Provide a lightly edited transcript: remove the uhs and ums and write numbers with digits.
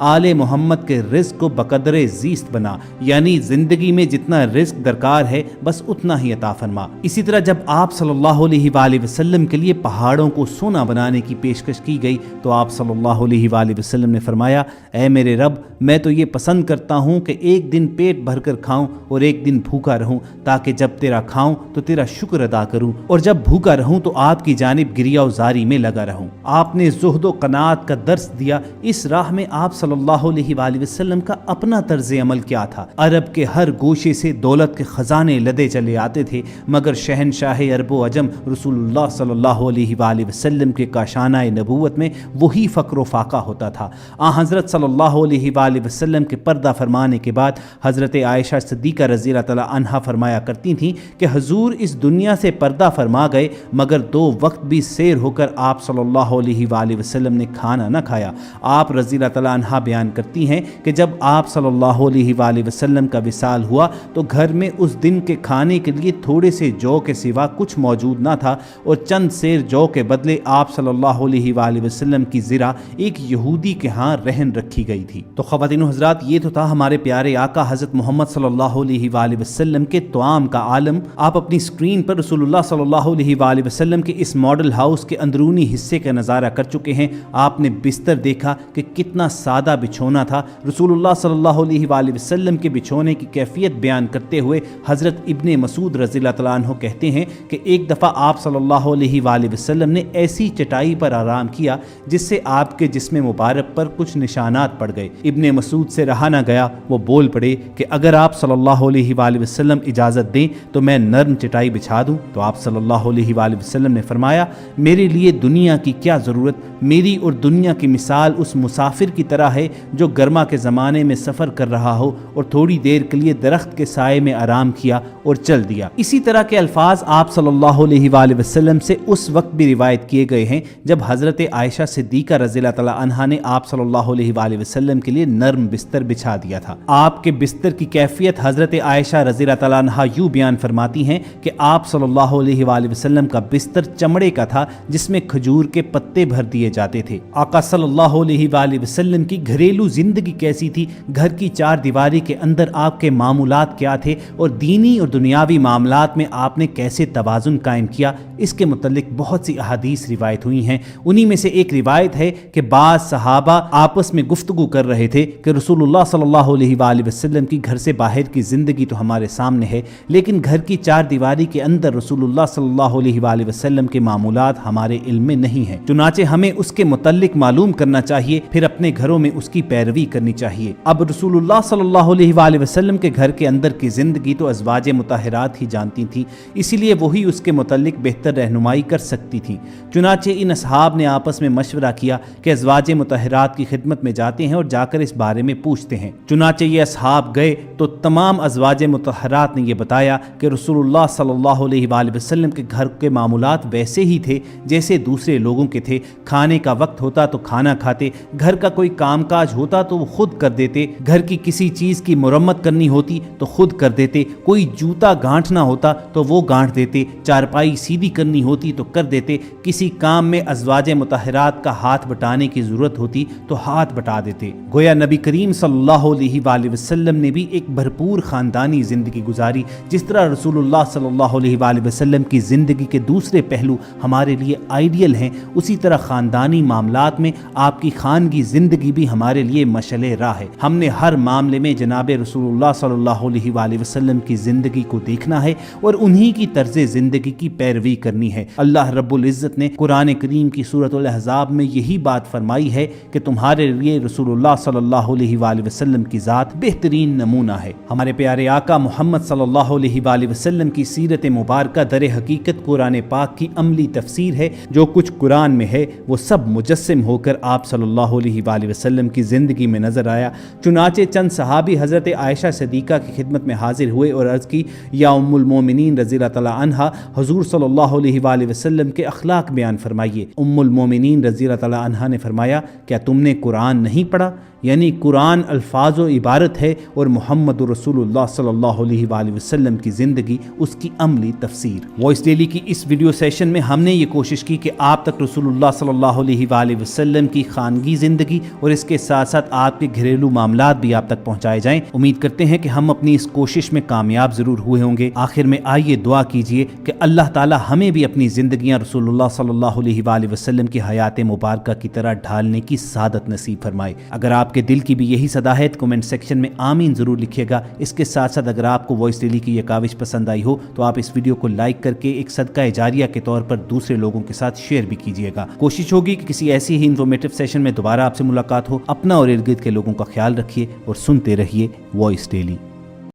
آل محمد کے رزق کو بقدر زیست بنا، یعنی زندگی میں جتنا رزق درکار ہے بس اتنا ہی عطا فرما۔ اسی طرح جب آپ صلی اللہ علیہ وآلہ وسلم کے لیے پہاڑوں کو سونا بنانے کی پیشکش کی گئی تو آپ صلی اللہ علیہ وآلہ وسلم نے فرمایا، اے میرے رب، میں تو یہ پسند کرتا ہوں کہ ایک دن پیٹ بھر کر کھاؤں اور ایک دن بھوکا رہوں، تاکہ جب تیرا کھاؤں تو تیرا شکر ادا کروں، اور جب بھوکا رہوں تو آپ کی جانب گریہ و زاری میں لگا رہوں۔ آپ نے زہد و قناعت کا درس دیا۔ اس راہ میں آپ صلی اللہ علیہ وآلہ وسلم کا اپنا طرز عمل کیا تھا؟ عرب کے ہر گوشے سے دولت کے خزانے لدے چلے آتے تھے، مگر شہنشاہ عرب و عجم رسول اللہ صلی اللہ علیہ وآلہ وسلم کے کاشانہ نبوت میں وہی فقر و فاقہ ہوتا تھا۔ حضرت صلی اللہ علیہ وآلہ وسلم کے پردہ فرمانے کے بعد حضرت عائشہ صدیقہ رضی اللہ تعالی عنہا فرمایا کرتی تھیں کہ حضور اس دنیا سے پردہ فرما گئے، مگر 2 وقت بھی سیر ہو کر آپ صلی اللہ علیہ وآلہ وسلم نے کھانا نہ کھایا۔ آپ رضی اللہ تعالی عنہا بیان کرتی ہیں کہ جب آپ صلی اللہ علیہ وآلہ وسلم کا وصال ہوا تو گھر میں اس دن کے کھانے کے لیے تھوڑے سے جو کے سوا کچھ موجود نہ تھا، اور چند سیر جو کے بدلے آپ صلی اللہ علیہ وآلہ وسلم کی زرہ ایک یہودی کے ہاں رہن رکھی گئی تھی۔ تو خواتین و حضرات، یہ تو تھا ہمارے پیارے آقا حضرت محمد صلی اللہ علیہ وآلہ وسلم کے طعام کا عالم۔ آپ اپنی سکرین پر رسول اللہ صلی اللہ علیہ وآلہ وسلم کے اس ماڈل ہاؤس کے اندرونی حصے کا نظارہ کر چکے ہیں۔ آپ نے بستر دیکھا کہ کتنا سادہ بچھونا تھا۔ رسول اللہ صلی اللہ علیہ وآلہ وسلم کے بچھونے کی کیفیت بیان کرتے ہوئے حضرت ابن مسعود رضی اللہ تعالیٰ عنہ کہتے ہیں کہ ایک دفعہ آپ صلی اللہ علیہ وآلہ وسلم نے ایسی چٹائی پر آرام کیا جس سے آپ کے جسم مبارک پر کچھ نشانات پڑ گئے۔ ابن مسعود سے رہا نہ گیا، وہ بول پڑے کہ اگر آپ صلی اللہ علیہ وآلہ وسلم اجازت دیں تو میں نرم چٹائی بچھا دوں۔ تو آپ صلی اللہ علیہ وآلہ وسلم نے فرمایا، میرے لیے دنیا کی کیا ضرورت؟ میری اور دنیا کی مثال اس مسافر کی طرح ہے جو گرما کے زمانے میں سفر کر رہا ہو اور تھوڑی دیر کے لیے درخت کے سائے میں آرام کیا اور چل دیا۔ اسی طرح کے الفاظ آپ صلی اللہ علیہ وآلہ وسلم سے اس وقت بھی روایت کیے گئے ہیں جب حضرت عائشہ صدیقہ رضی اللہ تعالی عنہا نے آپ صلی اللہ علیہ وآلہ وسلم کے لیے نرم بستر بچھا دیا تھا۔ آپ کے بستر کی کیفیت حضرت عائشہ رضی اللہ تعالی عنہا یوں بیان فرماتی ہیں کہ آپ صلی اللہ علیہ وآلہ وسلم کا بستر چمڑے کا تھا جس میں کھجور کے پتے بھر دیے جاتے تھے۔ آقا صلی اللہ علیہ وآلہ وسلم کی گھریلو زندگی کیسی تھی؟ گھر کی 4 دیواری کے اندر آپ کے معمولات کیا تھے اور دینی اور دنیاوی معاملات میں آپ نے کیسے توازن قائم کیا؟ اس کے متعلق بہت سی احادیث روایت ہوئی ہیں۔ انہی میں سے ایک روایت ہے کہ بعض صحابہ آپس میں گفتگو کر رہے تھے کہ رسول اللہ صلی اللہ علیہ وآلہ وسلم کی گھر سے باہر کی زندگی تو ہمارے سامنے ہے، لیکن گھر کی 4 دیواری کے اندر رسول اللہ صلی اللہ علیہ وآلہ وسلم کے معمولات ہمارے علم میں نہیں ہیں، چنانچہ ہمیں اس کے متعلق معلوم کرنا چاہیے، پھر اپنے گھروں میں اس کی پیروی کرنی چاہیے۔ اب رسول اللہ صلی اللہ علیہ وآلہ وسلم کے گھر کے اندر کی زندگی تو ازواج مطہرات ہی جانتی تھیں، اسی لیے وہی اس کے متعلق بہتر رہنمائی کر سکتی تھیں۔ چنانچہ ان اصحاب نے آپس میں مشورہ کیا کہ ازواج مطہرات کی خدمت میں جاتے ہیں اور جا کر اس بارے میں پوچھتے ہیں۔ چنانچہ یہ اصحاب گئے تو تمام ازواج مطہرات نے یہ بتایا کہ رسول اللہ صلی اللہ علیہ وآلہ وسلم کے گھر کے معمولات ویسے ہی تھے جیسے دوسرے لوگوں کے تھے۔ کھانے کا وقت ہوتا تو کھانا کھاتے، گھر کا کوئی کام کاج ہوتا تو وہ خود کر دیتے، گھر کی کسی چیز کی مرمت کرنی ہوتی تو خود کر دیتے، کوئی جوتا گانٹھنا ہوتا تو وہ گانٹھ دیتے، چارپائی سیدھی کرنی ہوتی تو کر دیتے، کسی کام میں ازواج مطہرات کا ہاتھ بٹانے کی ضرورت ہوتی تو ہاتھ بٹا دیتے۔ گویا نبی کریم صلی اللہ علیہ وآلہ وسلم نے بھی ایک بھرپور خاندانی زندگی گزاری۔ جس طرح رسول اللہ صلی اللہ علیہ وآلہ وسلم کی زندگی کے دوسرے پہلو ہمارے لیے آئیڈیل ہیں، اسی طرح خاندانی معاملات میں آپ کی خانگی زندگی بھی ہمارے لیے مشعل راہ ہے۔ ہم نے ہر معاملے میں جناب رسول اللہ صلی اللہ علیہ وآلہ وسلم کی زندگی کو دیکھنا ہے اور انہی کی طرز زندگی کی پیروی کرنی ہے۔ اللہ رب العزت نے قرآن کریم کی سورۃ الاحزاب میں یہی بات فرمائی ہے کہ تمہارے لیے رسول اللہ صلی اللہ علیہ وآلہ وسلم کی ذات بہترین نمونہ ہے۔ ہمارے پیارے آقا محمد صلی اللہ علیہ وآلہ وسلم کی سیرت مبارکہ در حقیقت قرآن پاک کی عملی تفسیر ہے۔ جو کچھ قرآن میں ہے وہ سب مجسم ہو کر آپ صلی اللہ علیہ وآلہ وسلم کی زندگی میں نظر آیا۔ چنانچہ چند صحابی حضرت عائشہ صدیقہ کی خدمت میں حاضر ہوئے اور عرض کی، یا ام المومنین رضی اللہ تعالی عنہا، حضور صلی اللہ علیہ وآلہ وسلم کے اخلاق بیان فرمائیے۔ ام المومنین رضی اللہ تعالی عنہا نے فرمایا، کیا تم نے قرآن نہیں پڑھا؟ یعنی قرآن الفاظ و عبارت ہے اور محمد رسول اللہ صلی اللہ علیہ وآلہ وسلم کی زندگی اس کی عملی تفسیر۔ وائس ڈیلی کی اس ویڈیو سیشن میں ہم نے یہ کوشش کی کہ آپ تک رسول اللہ صلی اللہ علیہ وآلہ وسلم کی خانگی زندگی اور اور اس کے ساتھ ساتھ آپ کے گھریلو معاملات بھی آپ تک پہنچائے جائیں۔ امید کرتے ہیں کہ ہم اپنی اس کوشش میں کامیاب ضرور ہوئے ہوں گے۔ آخر میں آئیے دعا کیجئے کہ اللہ تعالی ہمیں بھی اپنی زندگیاں رسول اللہ صلی اللہ علیہ وآلہ وسلم کی حیات مبارکہ کی طرح ڈھالنے کی سعادت نصیب فرمائے۔ اگر آپ کے دل کی بھی یہی صدا ہے تو کمنٹ سیکشن میں آمین ضرور لکھیے گا۔ اس کے ساتھ ساتھ اگر آپ کو وائس ڈیلی کی یہ کاوش پسند آئی ہو تو آپ اس ویڈیو کو لائک کر کے ایک صدقہ جاریہ کے طور پر دوسرے لوگوں کے ساتھ شیئر بھی کیجیے گا۔ کوشش ہوگی کہ کسی ایسی ہی انفارمیٹیو سیشن میں دوبارہ آپ سے ملاقات ہو۔ اپنا اور ارد گرد کے لوگوں کا خیال رکھیے اور سنتے رہیے وائس ڈیلی۔